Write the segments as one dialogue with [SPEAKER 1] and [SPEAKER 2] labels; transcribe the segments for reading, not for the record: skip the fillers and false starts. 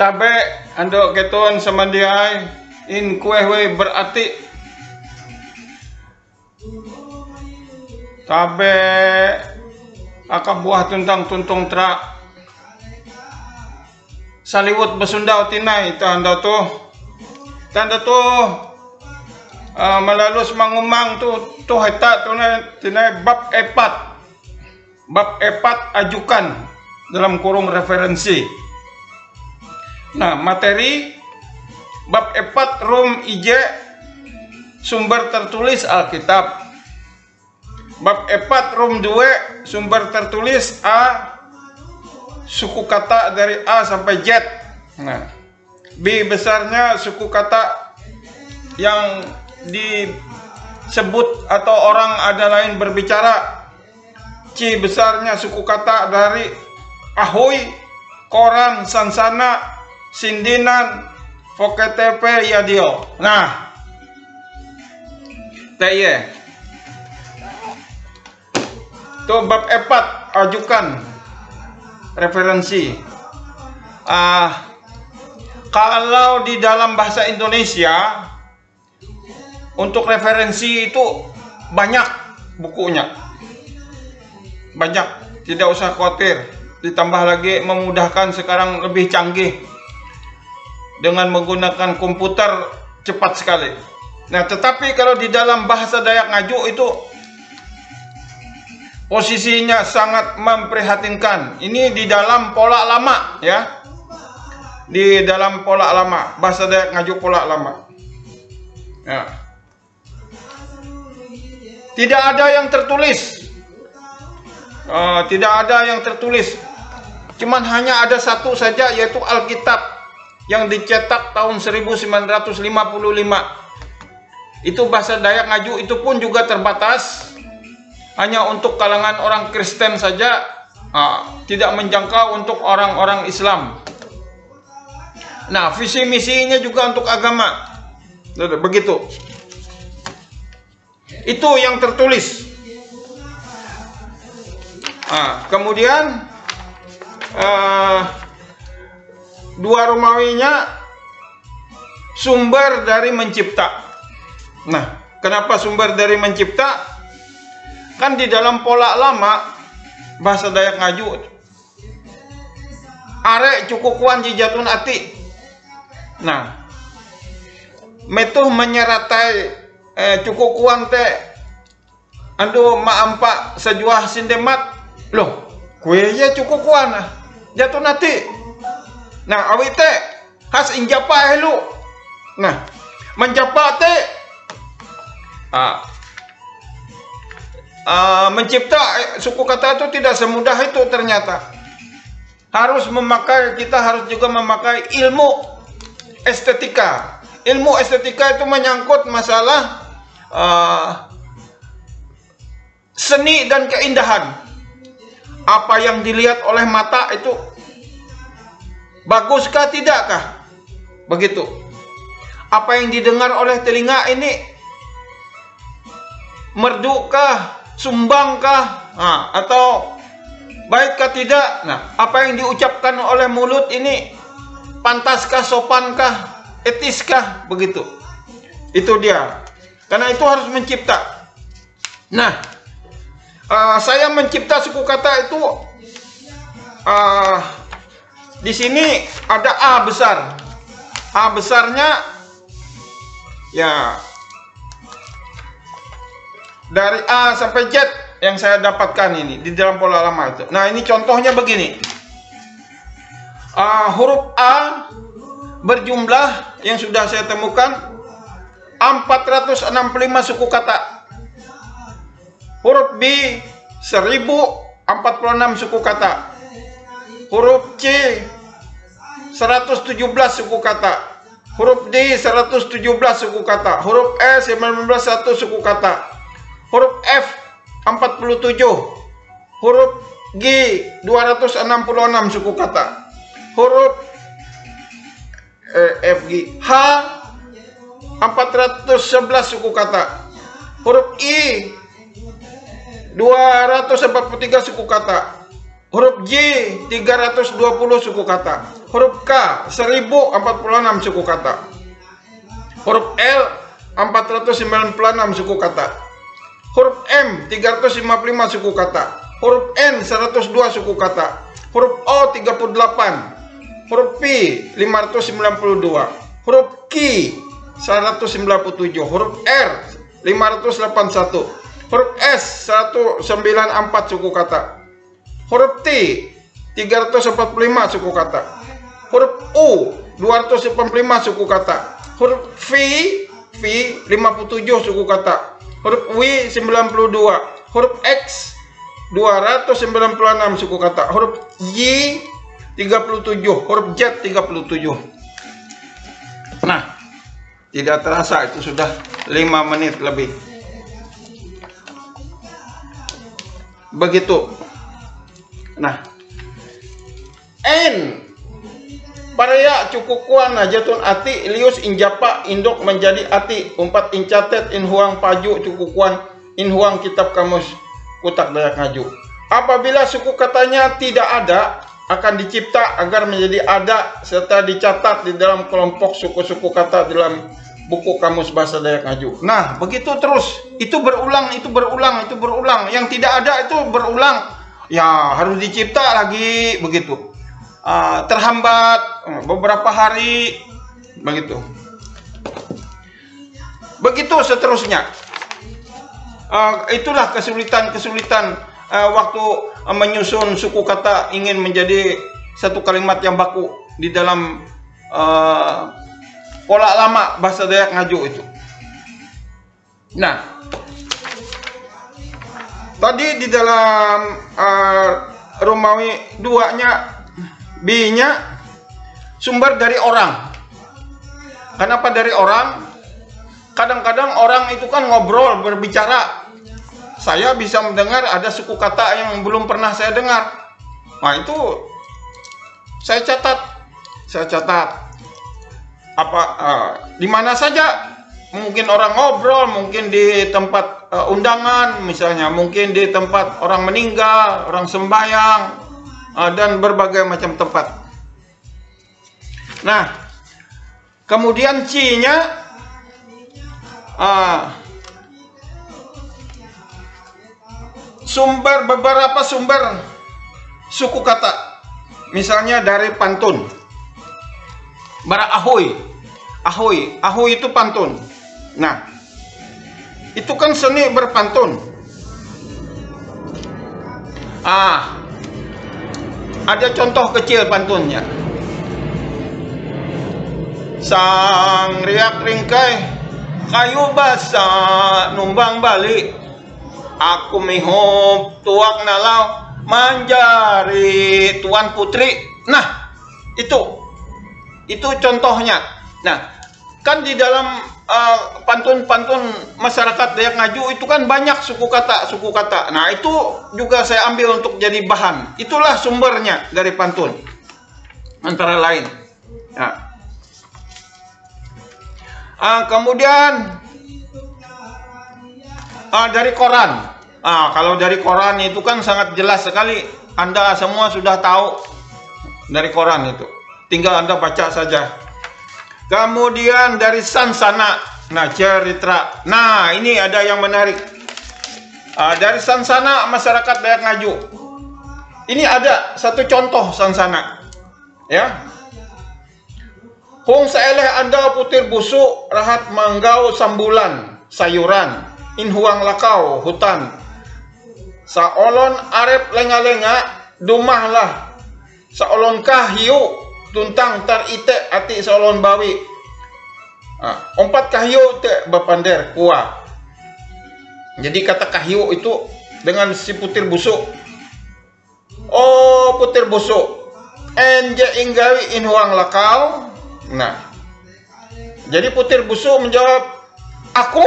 [SPEAKER 1] Tabe ando keton samandiai in kueh we berarti tabe aka buah tuntang tuntung tra saliwut besundau tinai tanda tuh melalus mangumang tuh heta tuh tinai bab epat ajukan dalam kurung referensi. Nah, materi bab 4 rum IJ sumber tertulis Alkitab. Bab 4 rum 2 sumber tertulis A suku kata dari A sampai Z. Nah, B besarnya suku kata yang disebut atau orang ada lain berbicara. C besarnya suku kata dari ahoy, koran, sansana, sindinan, foketepe, yadio. Nah, teye. Tuh bab 4 ajukan referensi. Kalau di dalam bahasa Indonesia untuk referensi itu banyak bukunya. Banyak, tidak usah khawatir. Ditambah lagi memudahkan sekarang lebih canggih dengan menggunakan komputer cepat sekali. Nah, tetapi kalau di dalam bahasa Dayak Ngaju itu posisinya sangat memprihatinkan. Ini di dalam pola lama ya. Di dalam pola lama, bahasa Dayak Ngaju pola lama. Ya. Tidak ada yang tertulis. Tidak ada yang tertulis. Cuman hanya ada satu saja, yaitu Alkitab yang dicetak tahun 1955. Itu bahasa Dayak Ngaju, itu pun juga terbatas hanya untuk kalangan orang Kristen saja, tidak menjangkau untuk orang-orang Islam. Nah, visi misinya juga untuk agama. Begitu. Itu yang tertulis. Kemudian dua Romawinya sumber dari mencipta. Nah, kenapa sumber dari mencipta? Kan di dalam pola lama bahasa Dayak Ngaju arek cukukuan jijatun ati. Nah, metuh menyeratai cukukuan teh ando maampa sejuah sindemat. Loh, kue ya cukukuan jatun ati. Nah, awi teh has injapa helu. Nah, menjapa teh mencipta suku kata itu tidak semudah itu ternyata. Kita harus juga memakai ilmu estetika. Ilmu estetika itu menyangkut masalah seni dan keindahan. Apa yang dilihat oleh mata itu baguskah tidakkah? Begitu. Apa yang didengar oleh telinga ini merdukah, sumbangkah, atau baikkah tidak? Nah, apa yang diucapkan oleh mulut ini pantaskah, sopankah, etiskah? Begitu. Itu dia. Karena itu harus mencipta. Nah, saya mencipta suku kata itu di sini ada A besar. A besarnya ya dari A sampai Z yang saya dapatkan ini di dalam pola lama itu. Nah, ini contohnya begini. Huruf A berjumlah yang sudah saya temukan 465 suku kata. Huruf B 1046 suku kata. Huruf C 117 suku kata. Huruf D 117 suku kata. Huruf E 191 suku kata. Huruf F 47. Huruf G 266 suku kata. Huruf F G H 411 suku kata. Huruf I 243 suku kata. Huruf J 320 suku kata. Huruf K 1046 suku kata. Huruf L 496 suku kata. Huruf M 355 suku kata. Huruf N 102 suku kata. Huruf O 38. Huruf P 592. Huruf Q 197. Huruf R 581. Huruf S 194 suku kata. Huruf T 345 suku kata. Huruf U 285 suku kata. Huruf V 57 suku kata. Huruf W 92. Huruf X 296 suku kata. Huruf Y 37. Huruf Z 37. Nah, tidak terasa itu sudah 5 menit lebih. Begitu. Nah, N Paraya cukukuan najatun ati lius injapa indok menjadi ati umpat incatet in huang paju cukukuan in huang kitab kamus kutak Dayak Ngaju. Apabila suku katanya tidak ada, akan dicipta agar menjadi ada serta dicatat di dalam kelompok suku-suku kata dalam buku kamus bahasa Dayak Ngaju. Nah, begitu terus. Itu berulang, itu berulang, itu berulang. Yang tidak ada itu berulang. Ya, harus dicipta lagi begitu. Terhambat beberapa hari begitu. Begitu seterusnya. Itulah kesulitan-kesulitan waktu menyusun suku kata ingin menjadi satu kalimat yang baku di dalam pola lama bahasa Dayak Ngaju itu. Nah, tadi di dalam Romawi 2-nya B-nya sumber dari orang. Kenapa dari orang? Kadang-kadang orang itu kan ngobrol, berbicara. Saya bisa mendengar ada suku kata yang belum pernah saya dengar. Nah, itu saya catat. Saya catat. Di mana saja, mungkin orang ngobrol, mungkin di tempat undangan misalnya, mungkin di tempat orang meninggal, orang sembahyang, dan berbagai macam tempat. Nah, kemudian C-nya beberapa sumber suku kata, misalnya dari pantun. Bara ahoy, ahoy itu pantun. Nah, itu kan seni berpantun. Ada contoh kecil pantunnya. Sang riak ringkai, kayu basah numbang balik. Aku mihop tuak nalau manjari tuan putri. Nah, itu contohnya. Nah, kan di dalam pantun-pantun masyarakat Dayak Ngaju itu kan banyak suku kata. Nah, itu juga saya ambil untuk jadi bahan. Itulah sumbernya dari pantun, antara lain. Nah, kemudian dari koran. Kalau dari koran itu kan sangat jelas sekali. Anda semua sudah tahu dari koran itu. Tinggal Anda baca saja. Kemudian dari Sansana, nah cerita. Nah, ini ada yang menarik. Dari Sansana masyarakat Dayak Ngaju. Ini ada satu contoh Sansana. Ya. Hong saeleh Anda putir busuk, rahat manggau sambulan, sayuran, inhuang lakau, hutan. Saolon arep lenga-lenga, dumahlah. Saolon kahyu, tuntang tar ite ati saolon bawi. Ompat kahyu te bapander kuah. Jadi kata kahyu itu dengan si putir busuk. Oh, putir busuk. Enje inggawi inhuang lakau. Nah, jadi putir busuk menjawab, aku?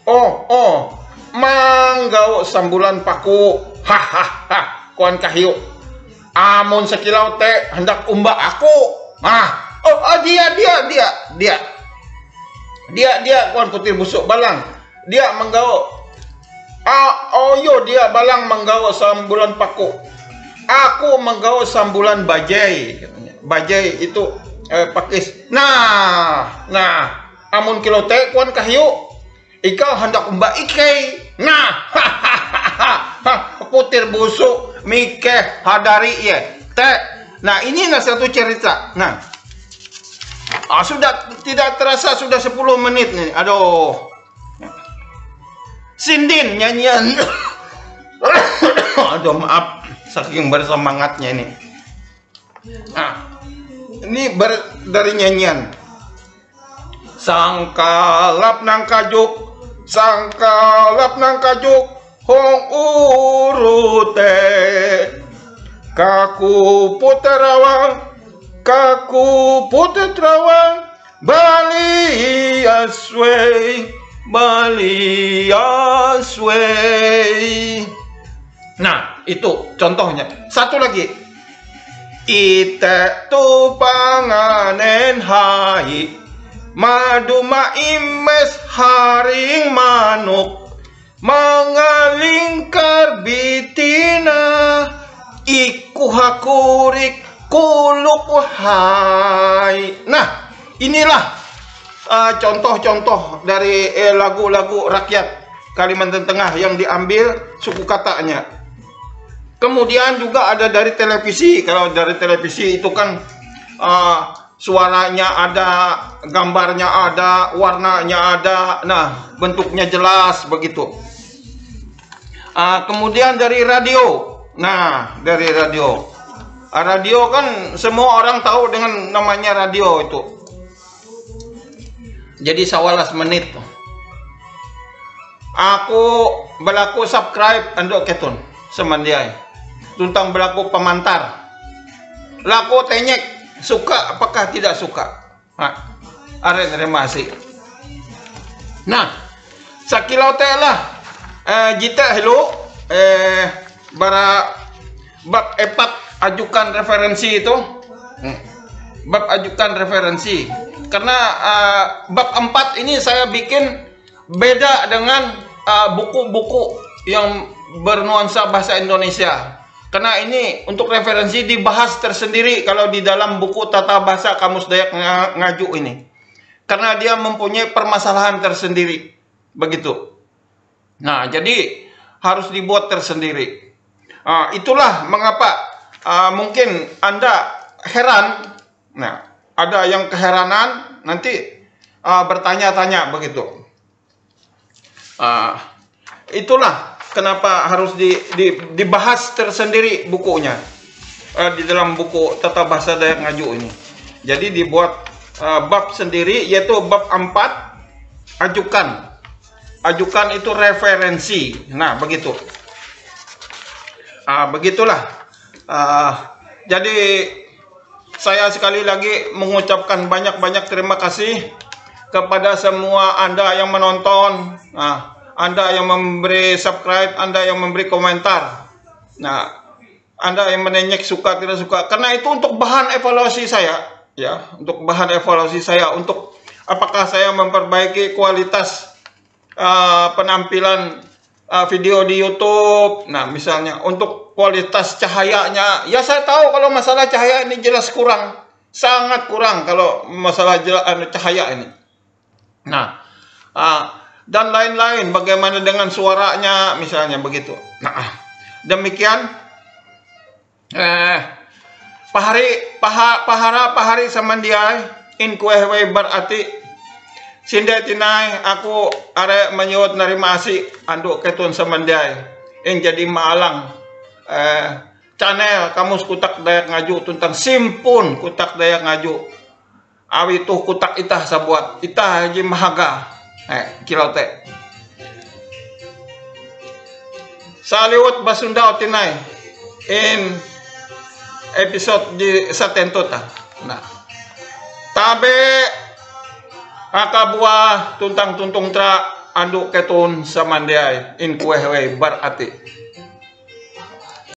[SPEAKER 1] Oh, manggau sambulan paku. Hahaha, kuan kahyu. Amun sekilau teh hendak umbak aku. Dia kuan putir busuk balang. Dia menggawa. Dia balang menggawa sambulan paku. Aku menggawa sambulan bajai katanya. Bajai itu pakis. Nah, amun kilo teh kuan kahyu. Ikaw hendak mbak ikai. Nah, putir busuk mikeh hadari ya. Teh. Nah, ini satu cerita. Nah, sudah tidak terasa sudah 10 menit nih. Aduh. Sindin nyanyian. Aduh, maaf. Saking bersemangatnya ini. Nah, ini dari nyanyian. Sangkalap nang kajuk, sangkalap nang kajuk, hong urute. Kaku puterawang, kaku puterawang, Bali asway, Bali asway. Nah, itu contohnya. Satu lagi. Ite tu panganen hai, madu maimes haring manuk, mangalingkar bitina, iku hakurik kuluk hai. Nah, inilah contoh-contoh dari lagu-lagu rakyat Kalimantan Tengah yang diambil suku katanya. Kemudian juga ada dari televisi. Kalau dari televisi itu kan suaranya ada, gambarnya ada, warnanya ada, nah bentuknya jelas begitu. Kemudian dari radio. Nah, dari radio. Radio kan semua orang tahu dengan namanya radio itu. Jadi 11 menit. Aku berlaku subscribe andok ketun semandiai. Tuntang berlaku pemantar. Laku tenyek, suka apakah tidak suka? Are terima kasih. Nah, sakilau teh lah. Jita hello. Bara bab epat ajukan referensi itu. Bab ajukan referensi. Karena bab 4 ini saya bikin beda dengan buku-buku yang bernuansa bahasa Indonesia. Karena ini untuk referensi dibahas tersendiri kalau di dalam buku Tata Bahasa Kamus Dayak Ngaju ini. Karena dia mempunyai permasalahan tersendiri. Begitu. Nah, jadi harus dibuat tersendiri. Itulah mengapa mungkin Anda heran. Nah, ada yang keheranan, nanti bertanya-tanya begitu. Itulah kenapa harus dibahas tersendiri bukunya di dalam buku Tata Bahasa Dayak Ngaju ini. Jadi dibuat bab sendiri, yaitu bab 4 ajukan. Ajukan itu referensi. Nah, begitu. Begitulah. Jadi saya sekali lagi mengucapkan banyak-banyak terima kasih kepada semua Anda yang menonton. Anda yang memberi subscribe, Anda yang memberi komentar. Nah, Anda yang menenyek suka tidak suka. Karena itu untuk bahan evaluasi saya, ya, untuk bahan evaluasi saya, untuk apakah saya memperbaiki kualitas penampilan video di YouTube. Nah, misalnya untuk kualitas cahayanya, ya saya tahu kalau masalah cahaya ini jelas kurang, sangat kurang kalau masalah cahaya ini. Nah, dan lain-lain, bagaimana dengan suaranya misalnya begitu. Nah, demikian pahari samandiai in kuehwe berarti sindai tinai aku are menyuut narima asih anduk ketun samandiai yang jadi maalang channel Kamus Kutak Dayak Ngaju tentang simpun Kutak Dayak Ngaju awi tuh kutak itah sabuat itah haji mahaga kilau teh saliwat basunda tinai in episode di satentota. Nah, tabe akabuah tuntang tuntung tra anduk ketun samandiai in kuehwe berarti